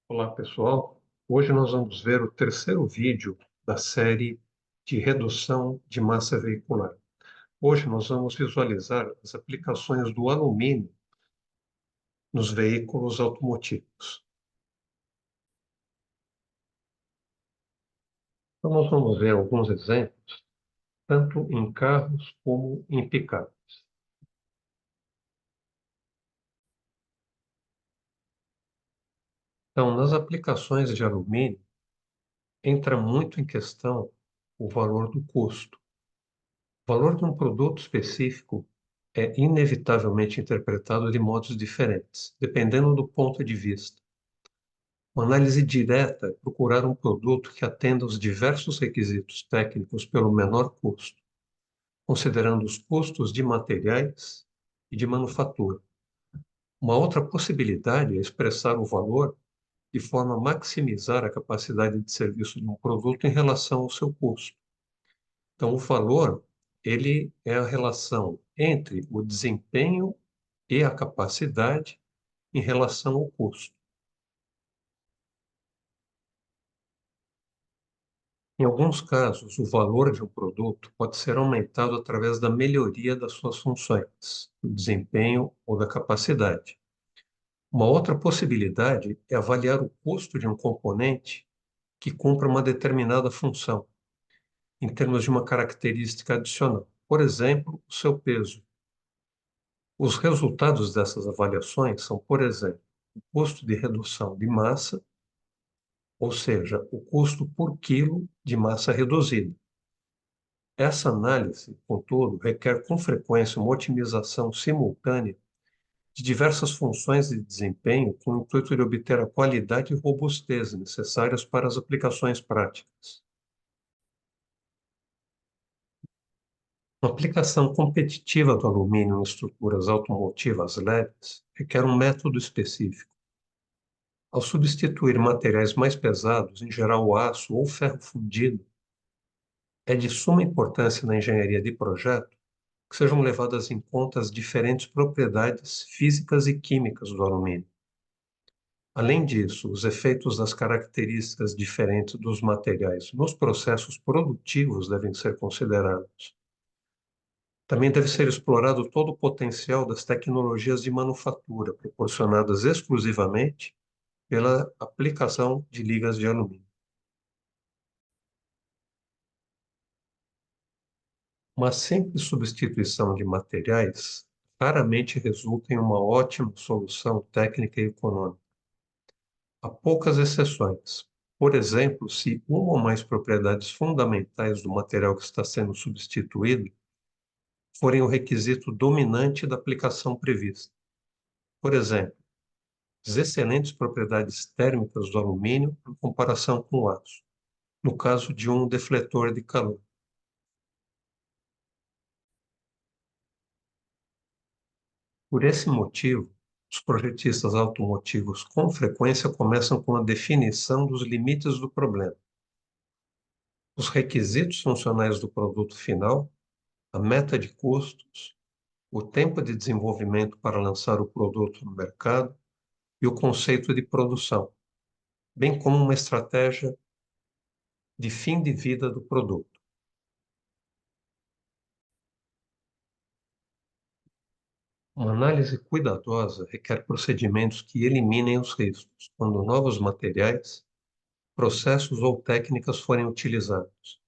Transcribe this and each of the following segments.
Olá, pessoal. Hoje nós vamos ver o terceiro vídeo da série de redução de massa veicular. Hoje nós vamos visualizar as aplicações do alumínio nos veículos automotivos. Então, nós vamos ver alguns exemplos, tanto em carros como em picapes. Então, nas aplicações de alumínio, entra muito em questão o valor do custo. O valor de um produto específico é inevitavelmente interpretado de modos diferentes, dependendo do ponto de vista. Uma análise direta é procurar um produto que atenda aos diversos requisitos técnicos pelo menor custo, considerando os custos de materiais e de manufatura. Uma outra possibilidade é expressar o valor de forma a maximizar a capacidade de serviço de um produto em relação ao seu custo. Então, o valor, ele é a relação entre o desempenho e a capacidade em relação ao custo. Em alguns casos, o valor de um produto pode ser aumentado através da melhoria das suas funções, do desempenho ou da capacidade. Uma outra possibilidade é avaliar o custo de um componente que cumpra uma determinada função, em termos de uma característica adicional. Por exemplo, o seu peso. Os resultados dessas avaliações são, por exemplo, o custo de redução de massa, ou seja, o custo por quilo de massa reduzida. Essa análise, contudo, requer com frequência uma otimização simultânea de diversas funções de desempenho com o intuito de obter a qualidade e robustez necessárias para as aplicações práticas. Uma aplicação competitiva do alumínio em estruturas automotivas leves requer um método específico. Ao substituir materiais mais pesados, em geral o aço ou ferro fundido, é de suma importância na engenharia de projeto que sejam levadas em conta as diferentes propriedades físicas e químicas do alumínio. Além disso, os efeitos das características diferentes dos materiais nos processos produtivos devem ser considerados. Também deve ser explorado todo o potencial das tecnologias de manufatura, proporcionadas exclusivamente pela aplicação de ligas de alumínio. Uma simples substituição de materiais raramente resulta em uma ótima solução técnica e econômica. Há poucas exceções. Por exemplo, se uma ou mais propriedades fundamentais do material que está sendo substituído forem o requisito dominante da aplicação prevista. Por exemplo, as excelentes propriedades térmicas do alumínio em comparação com o aço, no caso de um defletor de calor. Por esse motivo, os projetistas automotivos com frequência começam com a definição dos limites do problema, os requisitos funcionais do produto final, a meta de custos, o tempo de desenvolvimento para lançar o produto no mercado e o conceito de produção, bem como uma estratégia de fim de vida do produto. Uma análise cuidadosa requer procedimentos que eliminem os riscos quando novos materiais, processos ou técnicas forem utilizados.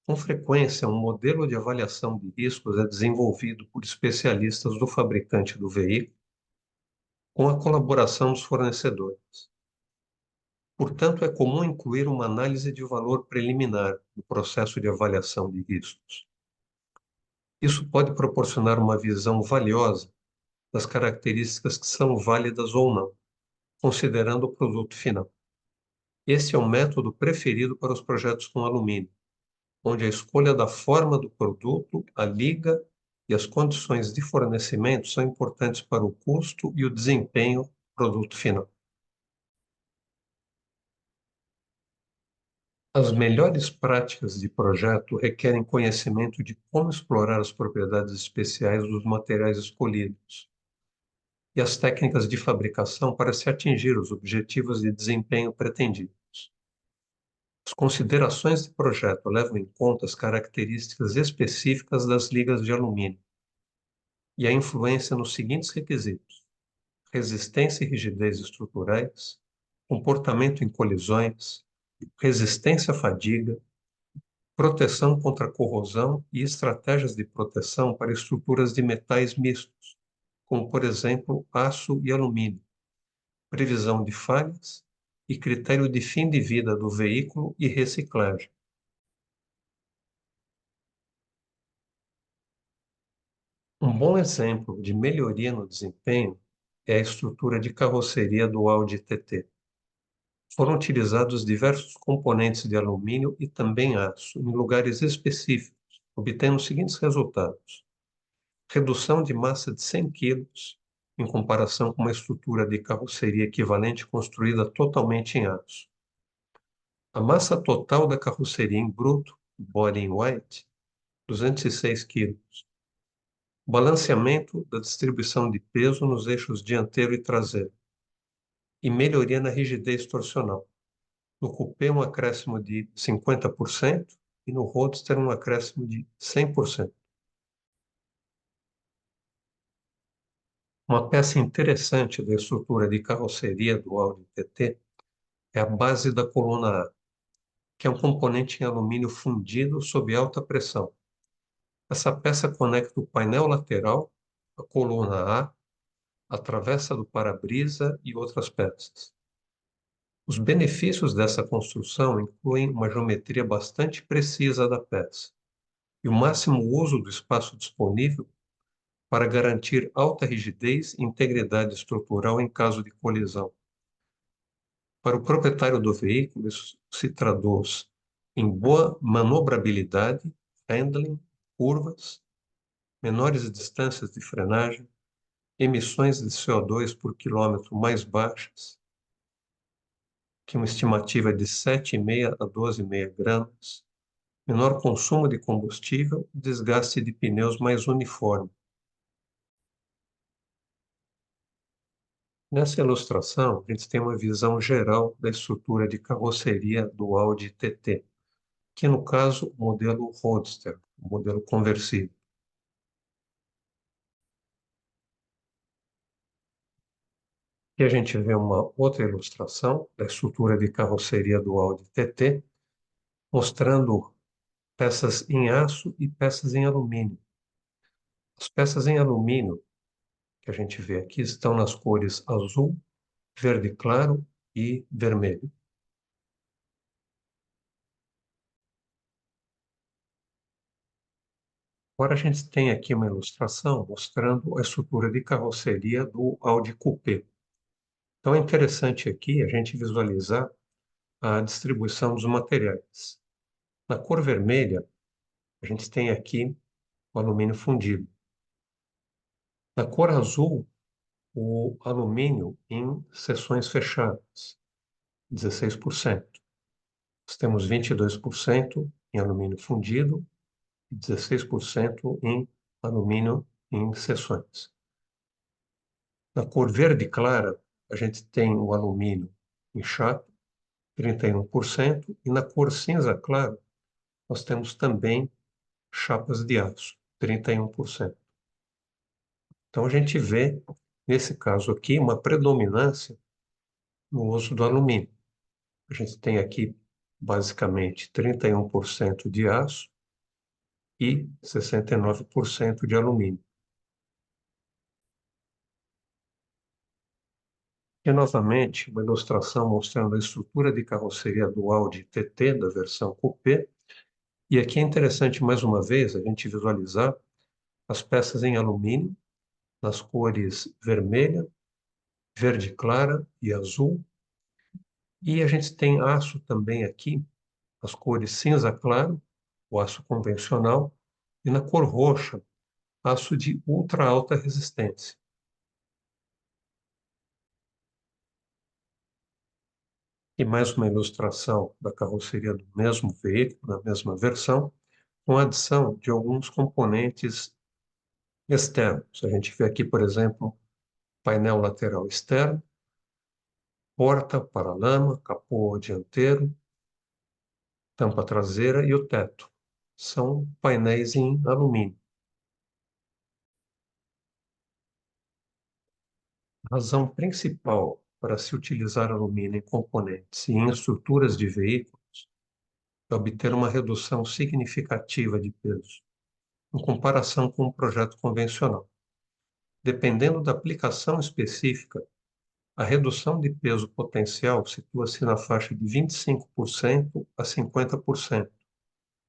Com frequência, um modelo de avaliação de riscos é desenvolvido por especialistas do fabricante do veículo, com a colaboração dos fornecedores. Portanto, é comum incluir uma análise de valor preliminar no processo de avaliação de riscos. Isso pode proporcionar uma visão valiosa das características que são válidas ou não, considerando o produto final. Esse é o método preferido para os projetos com alumínio, onde a escolha da forma do produto, a liga e as condições de fornecimento são importantes para o custo e o desempenho do produto final. As melhores práticas de projeto requerem conhecimento de como explorar as propriedades especiais dos materiais escolhidos. e as técnicas de fabricação para se atingir os objetivos de desempenho pretendidos. As considerações de projeto levam em conta as características específicas das ligas de alumínio e a influência nos seguintes requisitos: resistência e rigidez estruturais, comportamento em colisões, resistência à fadiga, proteção contra corrosão e estratégias de proteção para estruturas de metais mistos, como, por exemplo, aço e alumínio, previsão de falhas e critério de fim de vida do veículo e reciclagem. Um bom exemplo de melhoria no desempenho é a estrutura de carroceria do Audi TT. Foram utilizados diversos componentes de alumínio e também aço em lugares específicos, obtendo os seguintes resultados: redução de massa de 100 kg em comparação com uma estrutura de carroceria equivalente construída totalmente em aço. A massa total da carroceria em bruto, body in white, 206 kg. Balanceamento da distribuição de peso nos eixos dianteiro e traseiro. E melhoria na rigidez torsional. No coupé, um acréscimo de 50% e no roadster, um acréscimo de 100%. Uma peça interessante da estrutura de carroceria do Audi TT é a base da coluna A, que é um componente em alumínio fundido sob alta pressão. Essa peça conecta o painel lateral, a coluna A, a travessa do para-brisa e outras peças. Os benefícios dessa construção incluem uma geometria bastante precisa da peça e o máximo uso do espaço disponível para garantir alta rigidez e integridade estrutural em caso de colisão. Para o proprietário do veículo, isso se traduz em boa manobrabilidade, handling, curvas, menores distâncias de frenagem, emissões de CO2 por quilômetro mais baixas, que uma estimativa é de 7,5 a 12,5 gramas, menor consumo de combustível e desgaste de pneus mais uniforme. Nessa ilustração, a gente tem uma visão geral da estrutura de carroceria do Audi TT, que no caso, o modelo Roadster, o modelo conversível. E a gente vê uma outra ilustração da estrutura de carroceria do Audi TT, mostrando peças em aço e peças em alumínio. As peças em alumínio que a gente vê aqui estão nas cores azul, verde claro e vermelho. Agora a gente tem aqui uma ilustração mostrando a estrutura de carroceria do Audi Coupé. Então é interessante aqui a gente visualizar a distribuição dos materiais. Na cor vermelha, a gente tem aqui o alumínio fundido. Na cor azul, o alumínio em seções fechadas, 16%. Nós temos 22% em alumínio fundido e 16% em alumínio em seções. Na cor verde clara, a gente tem o alumínio em chapa, 31%, e na cor cinza clara, nós temos também chapas de aço, 31%. Então, a gente vê, nesse caso aqui, uma predominância no uso do alumínio. A gente tem aqui, basicamente, 31% de aço e 69% de alumínio. E, novamente, uma ilustração mostrando a estrutura de carroceria do Audi TT, da versão Coupé. E aqui é interessante, mais uma vez, a gente visualizar as peças em alumínio, nas cores vermelha, verde clara e azul. E a gente tem aço também aqui, as cores cinza claro, o aço convencional, e na cor roxa, aço de ultra alta resistência. E mais uma ilustração da carroceria do mesmo veículo, da mesma versão, com a adição de alguns componentes externos. A gente vê aqui, por exemplo, painel lateral externo, porta, paralama, capô dianteiro, tampa traseira e o teto. São painéis em alumínio. A razão principal para se utilizar alumínio em componentes e em estruturas de veículos é obter uma redução significativa de peso, em comparação com um projeto convencional. Dependendo da aplicação específica, a redução de peso potencial situa-se na faixa de 25% a 50%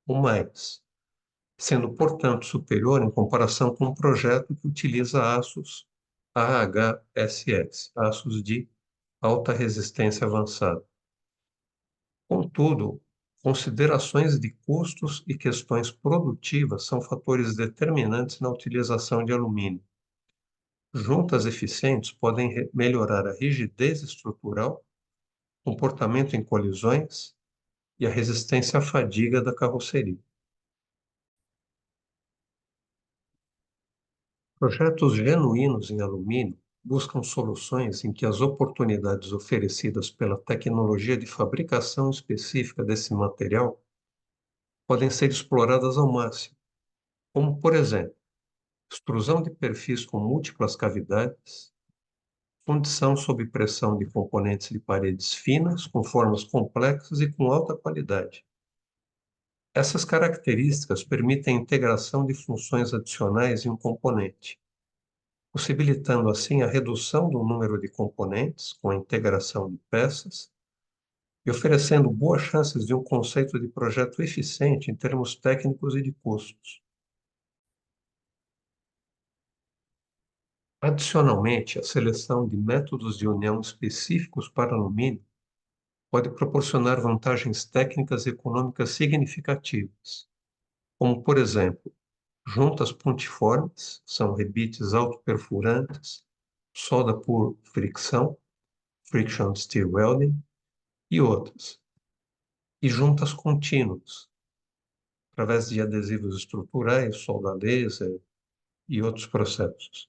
ou mais, sendo, portanto, superior em comparação com um projeto que utiliza aços AHSS, aços de alta resistência avançada. Contudo, considerações de custos e questões produtivas são fatores determinantes na utilização de alumínio. Juntas eficientes podem melhorar a rigidez estrutural, comportamento em colisões e a resistência à fadiga da carroceria. Projetos genuínos em alumínio buscam soluções em que as oportunidades oferecidas pela tecnologia de fabricação específica desse material podem ser exploradas ao máximo, como, por exemplo, extrusão de perfis com múltiplas cavidades, fundição sob pressão de componentes de paredes finas, com formas complexas e com alta qualidade. Essas características permitem a integração de funções adicionais em um componente, possibilitando assim a redução do número de componentes com a integração de peças e oferecendo boas chances de um conceito de projeto eficiente em termos técnicos e de custos. Adicionalmente, a seleção de métodos de união específicos para alumínio pode proporcionar vantagens técnicas e econômicas significativas, como, por exemplo, juntas pontiformes, são rebites autoperfurantes, solda por fricção, friction stir welding, e outras. E juntas contínuas, através de adesivos estruturais, solda laser e outros processos.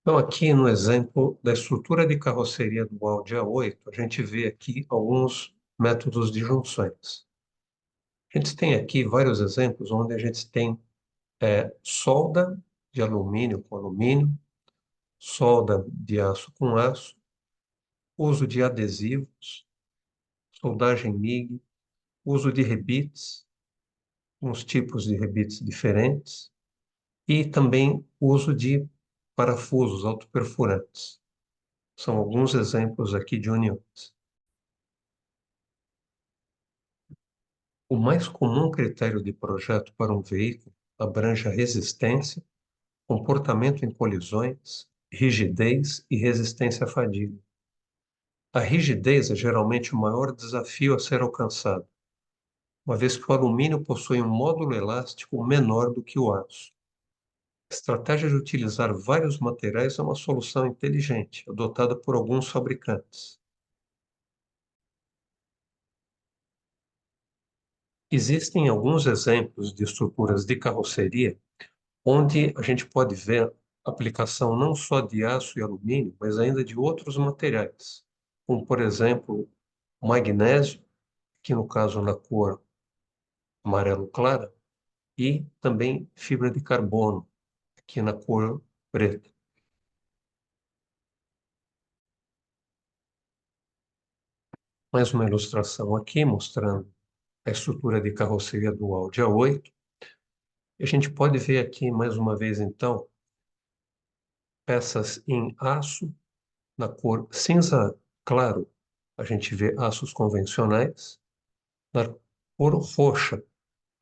Então, aqui no exemplo da estrutura de carroceria do Audi A8, a gente vê aqui alguns métodos de junções. A gente tem aqui vários exemplos onde a gente tem solda de alumínio com alumínio, solda de aço com aço, uso de adesivos, soldagem MIG, uso de rebites, uns tipos de rebites diferentes, e também uso de parafusos autoperfurantes. São alguns exemplos aqui de uniões. O mais comum critério de projeto para um veículo abrange a resistência, comportamento em colisões, rigidez e resistência à fadiga. A rigidez é geralmente o maior desafio a ser alcançado, uma vez que o alumínio possui um módulo elástico menor do que o aço. A estratégia de utilizar vários materiais é uma solução inteligente, adotada por alguns fabricantes. Existem alguns exemplos de estruturas de carroceria onde a gente pode ver a aplicação não só de aço e alumínio, mas ainda de outros materiais, como, por exemplo, magnésio, que no caso na cor amarelo clara, e também fibra de carbono, aqui na cor preta. Mais uma ilustração aqui mostrando a estrutura de carroceria do Audi A8. E a gente pode ver aqui mais uma vez então peças em aço na cor cinza claro. A gente vê aços convencionais. Na cor roxa,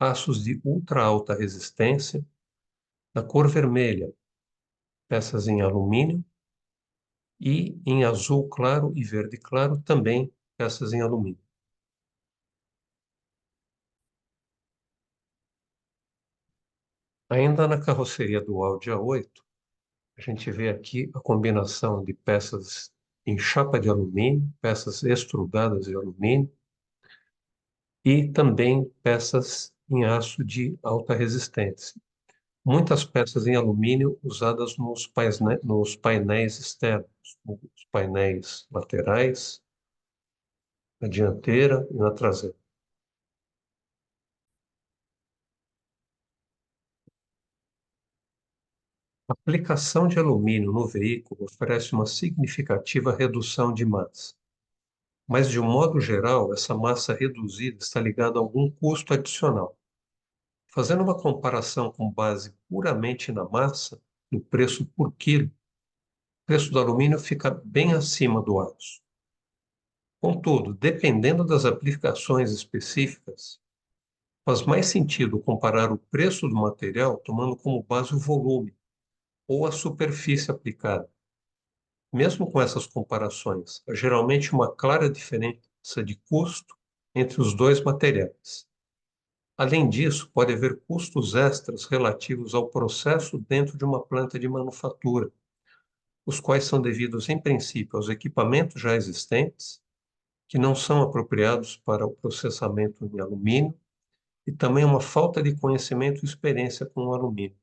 aços de ultra alta resistência. Na cor vermelha, peças em alumínio. E em azul claro e verde claro, também peças em alumínio. Ainda na carroceria do Audi A8, a gente vê aqui a combinação de peças em chapa de alumínio, peças extrudadas de alumínio e também peças em aço de alta resistência. Muitas peças em alumínio usadas nos painéis externos, nos painéis laterais, na dianteira e na traseira. A aplicação de alumínio no veículo oferece uma significativa redução de massa, mas, de um modo geral, essa massa reduzida está ligada a algum custo adicional. Fazendo uma comparação com base puramente na massa, no preço por quilo, o preço do alumínio fica bem acima do aço. Contudo, dependendo das aplicações específicas, faz mais sentido comparar o preço do material tomando como base o volume ou a superfície aplicada. Mesmo com essas comparações, há geralmente uma clara diferença de custo entre os dois materiais. Além disso, pode haver custos extras relativos ao processo dentro de uma planta de manufatura, os quais são devidos, em princípio, aos equipamentos já existentes, que não são apropriados para o processamento em alumínio, e também uma falta de conhecimento e experiência com o alumínio.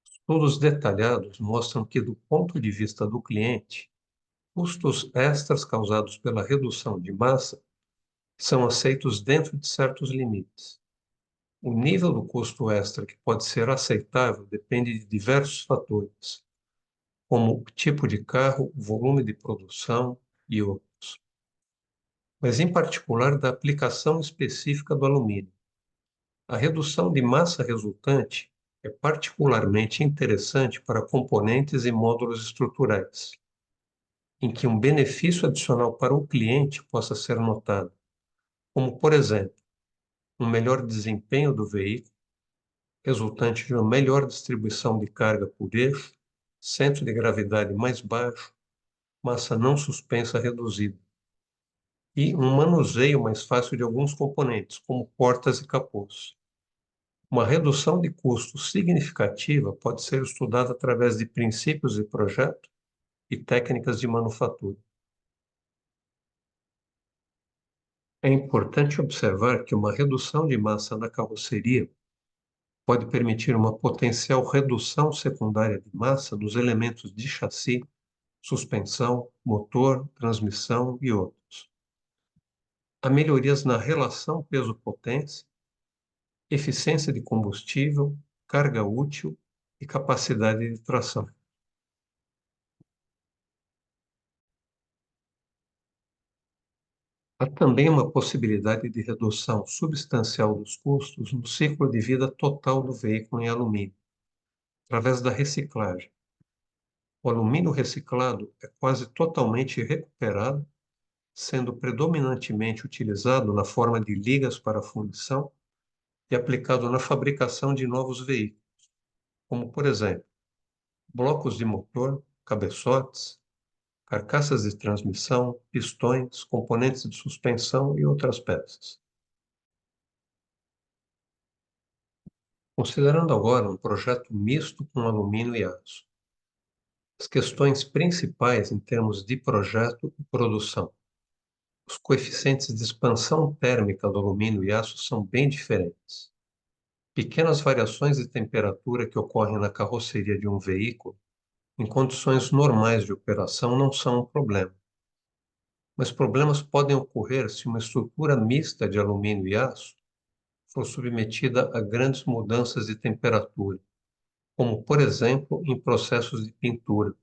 Estudos detalhados mostram que, do ponto de vista do cliente, custos extras causados pela redução de massa são aceitos dentro de certos limites. O nível do custo extra que pode ser aceitável depende de diversos fatores, como o tipo de carro, o volume de produção e outros, mas em particular da aplicação específica do alumínio. A redução de massa resultante é particularmente interessante para componentes e módulos estruturais, em que um benefício adicional para o cliente possa ser notado, como, por exemplo, um melhor desempenho do veículo, resultante de uma melhor distribuição de carga por eixo, centro de gravidade mais baixo, massa não suspensa reduzida, e um manuseio mais fácil de alguns componentes, como portas e capôs. Uma redução de custo significativa pode ser estudada através de princípios de projeto e técnicas de manufatura. É importante observar que uma redução de massa na carroceria pode permitir uma potencial redução secundária de massa nos elementos de chassi, suspensão, motor, transmissão e outros. Há melhorias na relação peso-potência, eficiência de combustível, carga útil e capacidade de tração. Há também uma possibilidade de redução substancial dos custos no ciclo de vida total do veículo em alumínio, através da reciclagem. O alumínio reciclado é quase totalmente recuperado, sendo predominantemente utilizado na forma de ligas para fundição e aplicado na fabricação de novos veículos, como, por exemplo, blocos de motor, cabeçotes, carcaças de transmissão, pistões, componentes de suspensão e outras peças. Considerando agora um projeto misto com alumínio e aço. As questões principais em termos de projeto e produção. Os coeficientes de expansão térmica do alumínio e aço são bem diferentes. Pequenas variações de temperatura que ocorrem na carroceria de um veículo, em condições normais de operação, não são um problema. Mas problemas podem ocorrer se uma estrutura mista de alumínio e aço for submetida a grandes mudanças de temperatura, como, por exemplo, em processos de pintura,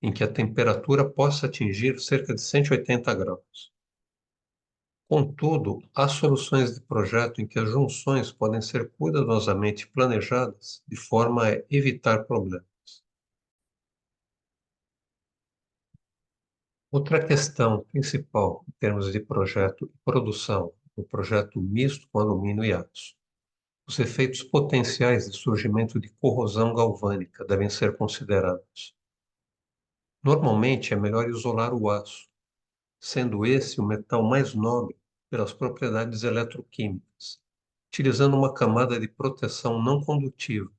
em que a temperatura possa atingir cerca de 180 graus. Contudo, há soluções de projeto em que as junções podem ser cuidadosamente planejadas de forma a evitar problemas. Outra questão principal em termos de projeto e produção do projeto misto com alumínio e aço. Os efeitos potenciais de surgimento de corrosão galvânica devem ser considerados. Normalmente é melhor isolar o aço, sendo esse o metal mais nobre pelas propriedades eletroquímicas, utilizando uma camada de proteção não condutiva.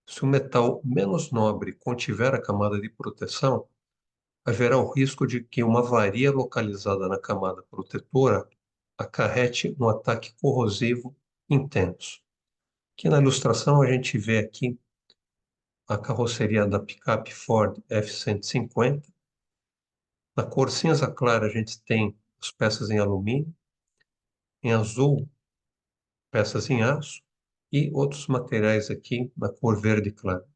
Se o metal menos nobre contiver a camada de proteção, haverá o risco de que uma avaria localizada na camada protetora acarrete um ataque corrosivo intenso. Aqui na ilustração a gente vê aqui a carroceria da picape Ford F-150. Na cor cinza clara a gente tem as peças em alumínio, em azul peças em aço e outros materiais aqui na cor verde clara.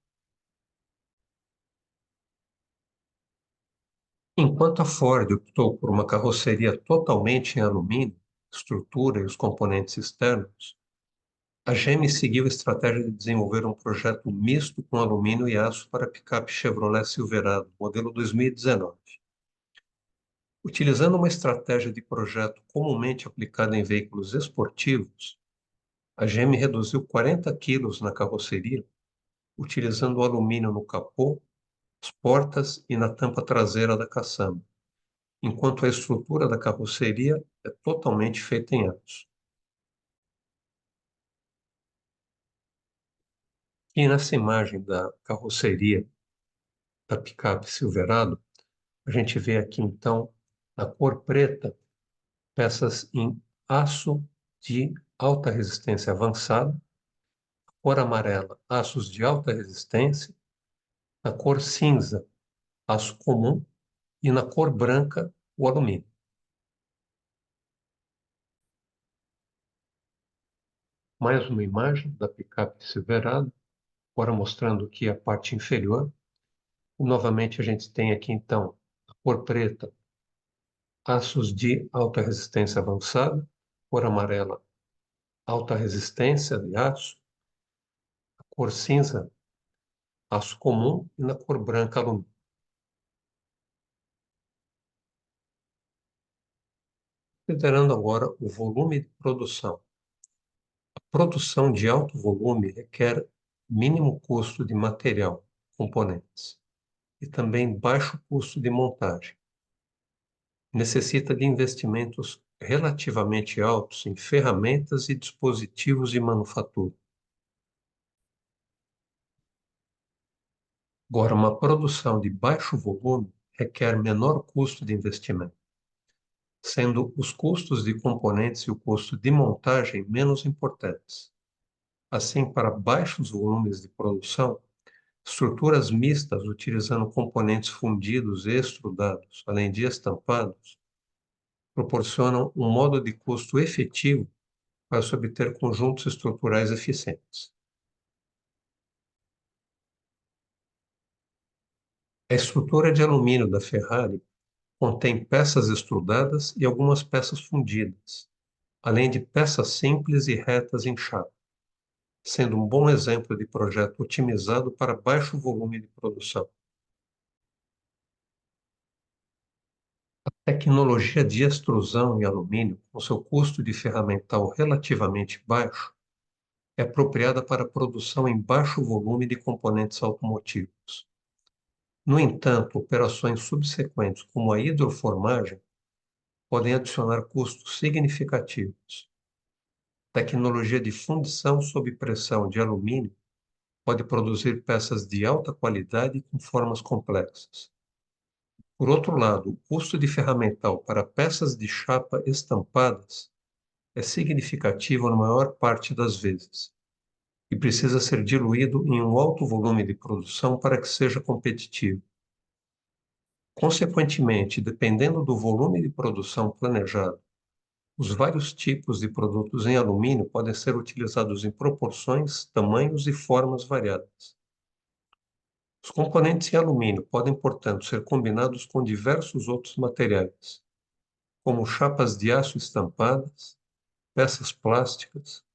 Enquanto a Ford optou por uma carroceria totalmente em alumínio, estrutura e os componentes externos, a GM seguiu a estratégia de desenvolver um projeto misto com alumínio e aço para a picape Chevrolet Silverado, modelo 2019. Utilizando uma estratégia de projeto comumente aplicada em veículos esportivos, a GM reduziu 40 quilos na carroceria, utilizando o alumínio no capô, as portas e na tampa traseira da caçamba, enquanto a estrutura da carroceria é totalmente feita em aço. E nessa imagem da carroceria da picape Silverado, a gente vê aqui então, na cor preta, peças em aço de alta resistência avançada, cor amarela, aços de alta resistência, na cor cinza, aço comum e na cor branca, o alumínio. Mais uma imagem da picape Silverado, agora mostrando aqui a parte inferior. E, novamente a gente tem aqui então a cor preta, aços de alta resistência avançada, cor amarela, alta resistência de aço, a cor cinza, aço comum e na cor branca, alumínio. Considerando agora o volume de produção. A produção de alto volume requer mínimo custo de material, componentes, e também baixo custo de montagem. Necessita de investimentos relativamente altos em ferramentas e dispositivos de manufatura. Agora, uma produção de baixo volume requer menor custo de investimento, sendo os custos de componentes e o custo de montagem menos importantes. Assim, para baixos volumes de produção, estruturas mistas utilizando componentes fundidos e extrudados, além de estampados, proporcionam um modo de custo efetivo para se obter conjuntos estruturais eficientes. A estrutura de alumínio da Ferrari contém peças extrudadas e algumas peças fundidas, além de peças simples e retas em chapa, sendo um bom exemplo de projeto otimizado para baixo volume de produção. A tecnologia de extrusão em alumínio, com seu custo de ferramental relativamente baixo, é apropriada para a produção em baixo volume de componentes automotivos. No entanto, operações subsequentes, como a hidroformagem, podem adicionar custos significativos. Tecnologia de fundição sob pressão de alumínio pode produzir peças de alta qualidade com formas complexas. Por outro lado, o custo de ferramental para peças de chapa estampadas é significativo na maior parte das vezes e precisa ser diluído em um alto volume de produção para que seja competitivo. Consequentemente, dependendo do volume de produção planejado, os vários tipos de produtos em alumínio podem ser utilizados em proporções, tamanhos e formas variadas. Os componentes em alumínio podem, portanto, ser combinados com diversos outros materiais, como chapas de aço estampadas, peças plásticas,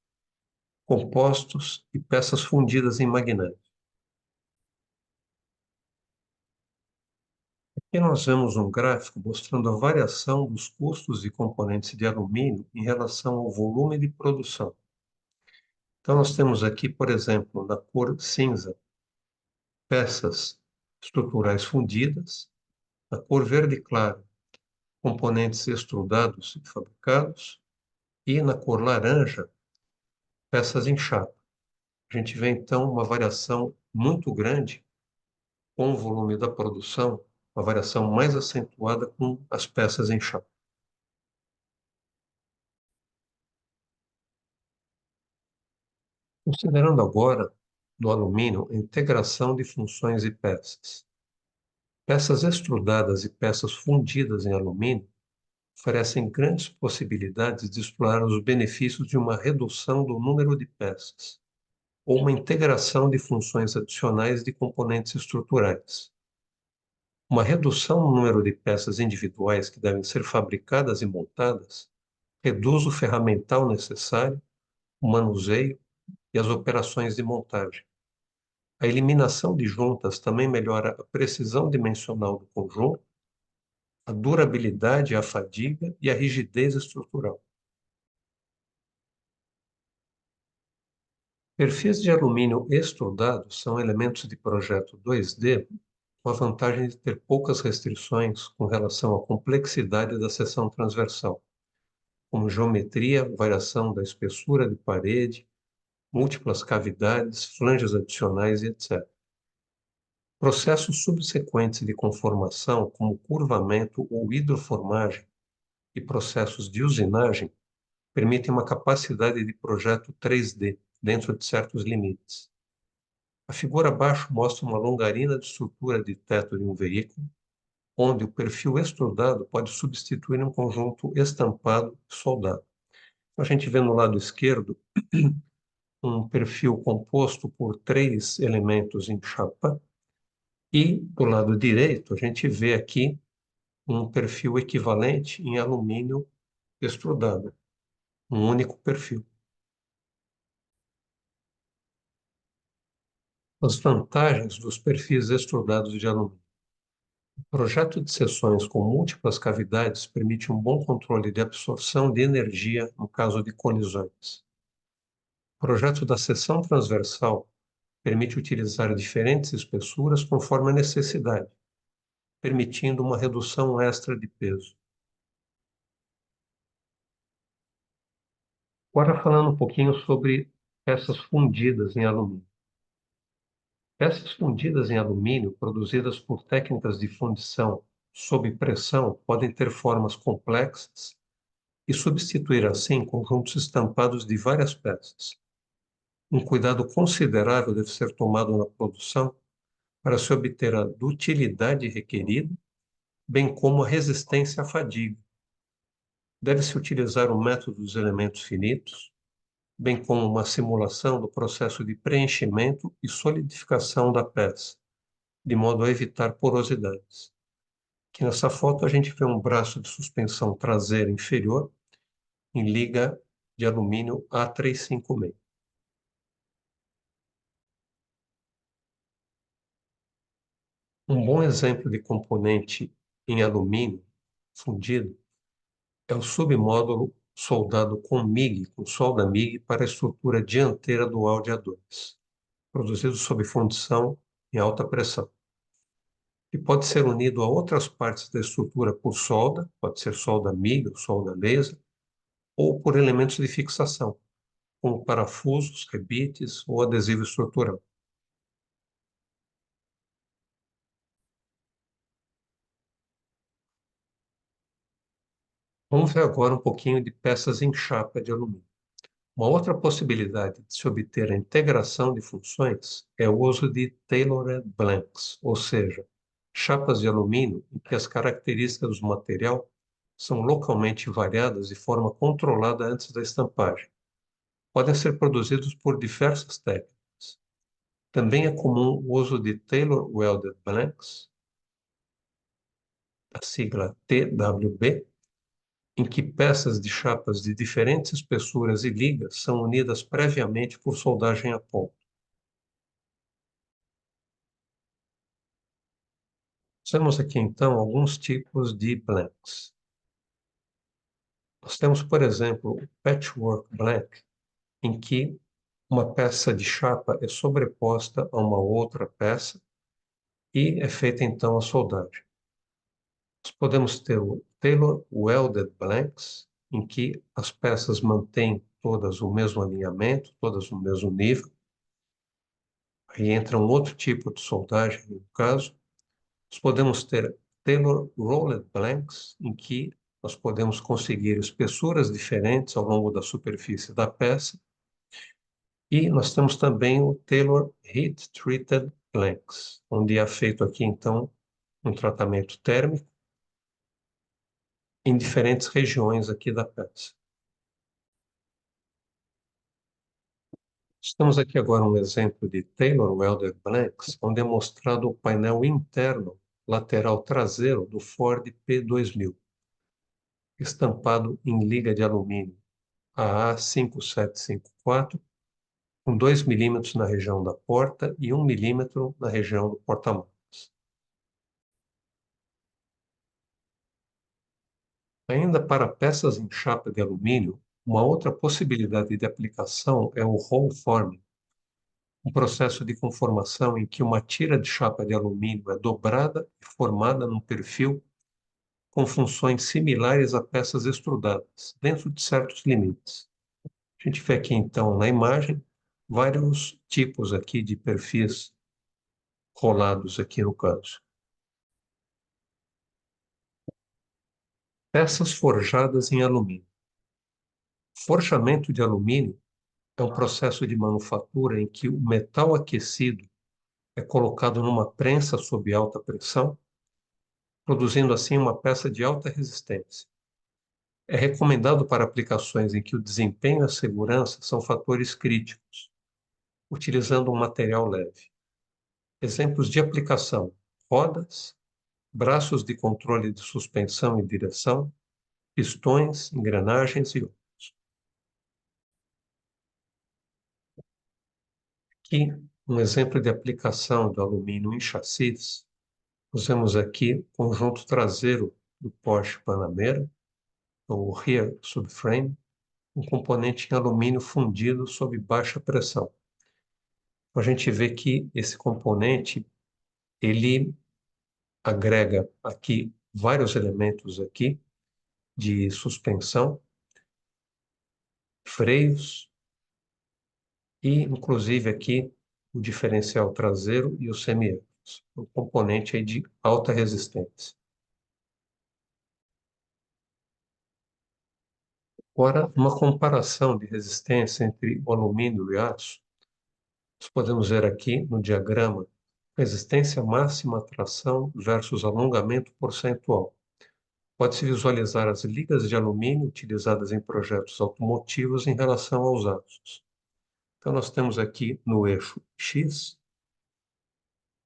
compostos e peças fundidas em magnésio. Aqui nós vemos um gráfico mostrando a variação dos custos de componentes de alumínio em relação ao volume de produção. Então, nós temos aqui, por exemplo, na cor cinza, peças estruturais fundidas, na cor verde claro, componentes extrudados e fabricados, e na cor laranja, peças em chapa. A gente vê, então, uma variação muito grande com o volume da produção, uma variação mais acentuada com as peças em chapa. Considerando agora, no alumínio, a integração de funções e peças. Peças extrudadas e peças fundidas em alumínio oferecem grandes possibilidades de explorar os benefícios de uma redução do número de peças ou uma integração de funções adicionais de componentes estruturais. Uma redução no número de peças individuais que devem ser fabricadas e montadas reduz o ferramental necessário, o manuseio e as operações de montagem. A eliminação de juntas também melhora a precisão dimensional do conjunto, a durabilidade, a fadiga e a rigidez estrutural. Perfis de alumínio extrudados são elementos de projeto 2D com a vantagem de ter poucas restrições com relação à complexidade da seção transversal, como geometria, variação da espessura de parede, múltiplas cavidades, flanges adicionais e etc. Processos subsequentes de conformação, como curvamento ou hidroformagem, e processos de usinagem, permitem uma capacidade de projeto 3D dentro de certos limites. A figura abaixo mostra uma longarina de estrutura de teto de um veículo, onde o perfil extrudado pode substituir um conjunto estampado e soldado. A gente vê no lado esquerdo um perfil composto por 3 elementos em chapa, e do lado direito a gente vê aqui um perfil equivalente em alumínio extrudado, um único perfil. As vantagens dos perfis extrudados de alumínio. O projeto de seções com múltiplas cavidades permite um bom controle de absorção de energia no caso de colisões. O projeto da seção transversal permite utilizar diferentes espessuras conforme a necessidade, permitindo uma redução extra de peso. Agora falando um pouquinho sobre peças fundidas em alumínio. Peças fundidas em alumínio, produzidas por técnicas de fundição sob pressão, podem ter formas complexas e substituir assim conjuntos estampados de várias peças. Um cuidado considerável deve ser tomado na produção para se obter a dutilidade requerida, bem como a resistência à fadiga. Deve-se utilizar o método dos elementos finitos, bem como uma simulação do processo de preenchimento e solidificação da peça, de modo a evitar porosidades. Aqui nessa foto a gente vê um braço de suspensão traseira inferior em liga de alumínio A356. Um bom exemplo de componente em alumínio fundido é o submódulo soldado com MIG, com solda MIG para a estrutura dianteira do Audi A2, produzido sob fundição em alta pressão. E pode ser unido a outras partes da estrutura por solda, pode ser solda MIG ou solda laser, ou por elementos de fixação, como parafusos, rebites ou adesivo estrutural. Vamos ver agora um pouquinho de peças em chapa de alumínio. Uma outra possibilidade de se obter a integração de funções é o uso de tailored blanks, ou seja, chapas de alumínio em que as características do material são localmente variadas de forma controlada antes da estampagem. Podem ser produzidos por diversas técnicas. Também é comum o uso de tailor welded blanks, a sigla TWB, em que peças de chapas de diferentes espessuras e ligas são unidas previamente por soldagem a ponto. Temos aqui, então, alguns tipos de blanks. Nós temos, por exemplo, o patchwork blank, em que uma peça de chapa é sobreposta a uma outra peça e é feita, então, a soldagem. Nós podemos ter o tailor welded blanks, em que as peças mantêm todas o mesmo alinhamento, todas no mesmo nível. Aí entra um outro tipo de soldagem, no caso. Nós podemos ter tailor rolled blanks, em que nós podemos conseguir espessuras diferentes ao longo da superfície da peça. E nós temos também o Tailor Heat Treated Blanks, onde é feito aqui, então, um tratamento térmico em diferentes regiões aqui da peça. Estamos aqui agora um exemplo de Tailor Welded Blanks, onde é mostrado o painel interno lateral traseiro do Ford P2000, estampado em liga de alumínio AA5754, com 2 milímetros na região da porta e 1 milímetro na região do porta-malas. Ainda para peças em chapa de alumínio, uma outra possibilidade de aplicação é o roll forming, um processo de conformação em que uma tira de chapa de alumínio é dobrada e formada num perfil com funções similares a peças extrudadas, dentro de certos limites. A gente vê aqui, então, na imagem, vários tipos aqui de perfis rolados aqui no caso. Peças forjadas em alumínio. Forjamento de alumínio é um processo de manufatura em que o metal aquecido é colocado numa prensa sob alta pressão, produzindo assim uma peça de alta resistência. É recomendado para aplicações em que o desempenho e a segurança são fatores críticos, utilizando um material leve. Exemplos de aplicação: rodas, braços de controle de suspensão e direção, pistões, engrenagens e outros. Aqui, um exemplo de aplicação do alumínio em chassis. Usamos aqui o conjunto traseiro do Porsche Panamera, o Rear Subframe, um componente em alumínio fundido sob baixa pressão. A gente vê que esse componente, ele agrega aqui vários elementos aqui de suspensão, freios e, inclusive, aqui o diferencial traseiro e os semi-eixos, um componente aí de alta resistência. Agora, uma comparação de resistência entre o alumínio e o aço, nós podemos ver aqui no diagrama resistência máxima à tração versus alongamento percentual. Pode-se visualizar as ligas de alumínio utilizadas em projetos automotivos em relação aos aços. Então, nós temos aqui no eixo X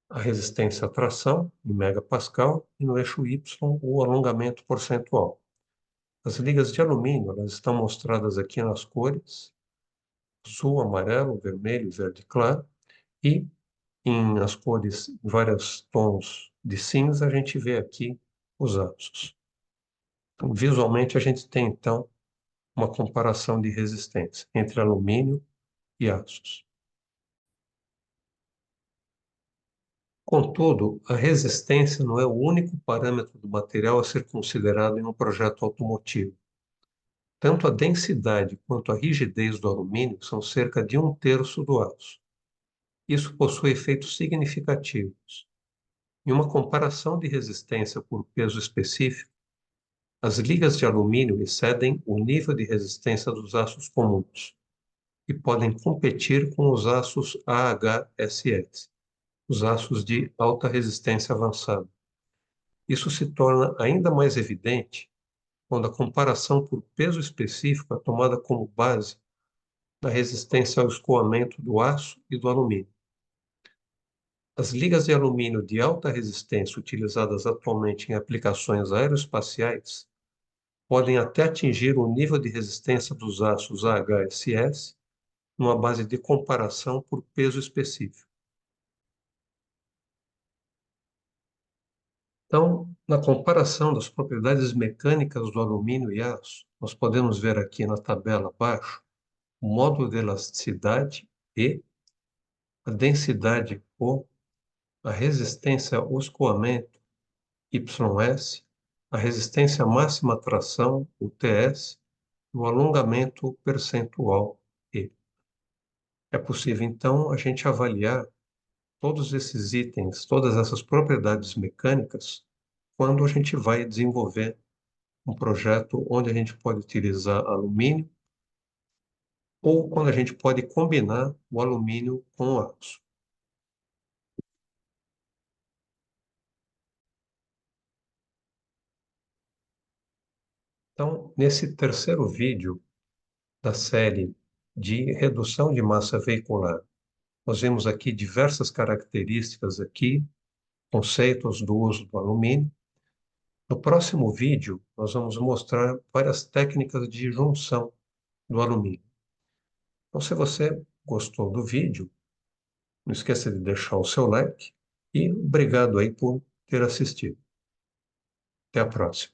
a resistência à tração, em megapascal, e no eixo Y o alongamento percentual. As ligas de alumínio, elas estão mostradas aqui nas cores azul, amarelo, vermelho e verde claro, e em as cores, em vários tons de cinza, a gente vê aqui os aços. Então, visualmente, a gente tem, então, uma comparação de resistência entre alumínio e aços. Contudo, a resistência não é o único parâmetro do material a ser considerado em um projeto automotivo. Tanto a densidade quanto a rigidez do alumínio são cerca de 1/3 do aço. Isso possui efeitos significativos. Em uma comparação de resistência por peso específico, as ligas de alumínio excedem o nível de resistência dos aços comuns e podem competir com os aços AHSS, os aços de alta resistência avançada. Isso se torna ainda mais evidente quando a comparação por peso específico é tomada como base na resistência ao escoamento do aço e do alumínio. As ligas de alumínio de alta resistência utilizadas atualmente em aplicações aeroespaciais podem até atingir o nível de resistência dos aços AHSS numa base de comparação por peso específico. Então, na comparação das propriedades mecânicas do alumínio e aço, nós podemos ver aqui na tabela abaixo o módulo de elasticidade E, a densidade O, a resistência ao escoamento YS, a resistência máxima à tração, o TS, e o alongamento percentual E. É possível, então, a gente avaliar todos esses itens, todas essas propriedades mecânicas, quando a gente vai desenvolver um projeto onde a gente pode utilizar alumínio ou quando a gente pode combinar o alumínio com o aço. Então, nesse terceiro vídeo da série de redução de massa veicular, nós vemos aqui diversas características aqui, conceitos do uso do alumínio. No próximo vídeo, nós vamos mostrar várias técnicas de junção do alumínio. Então, se você gostou do vídeo, não esqueça de deixar o seu like e obrigado aí por ter assistido. Até a próxima.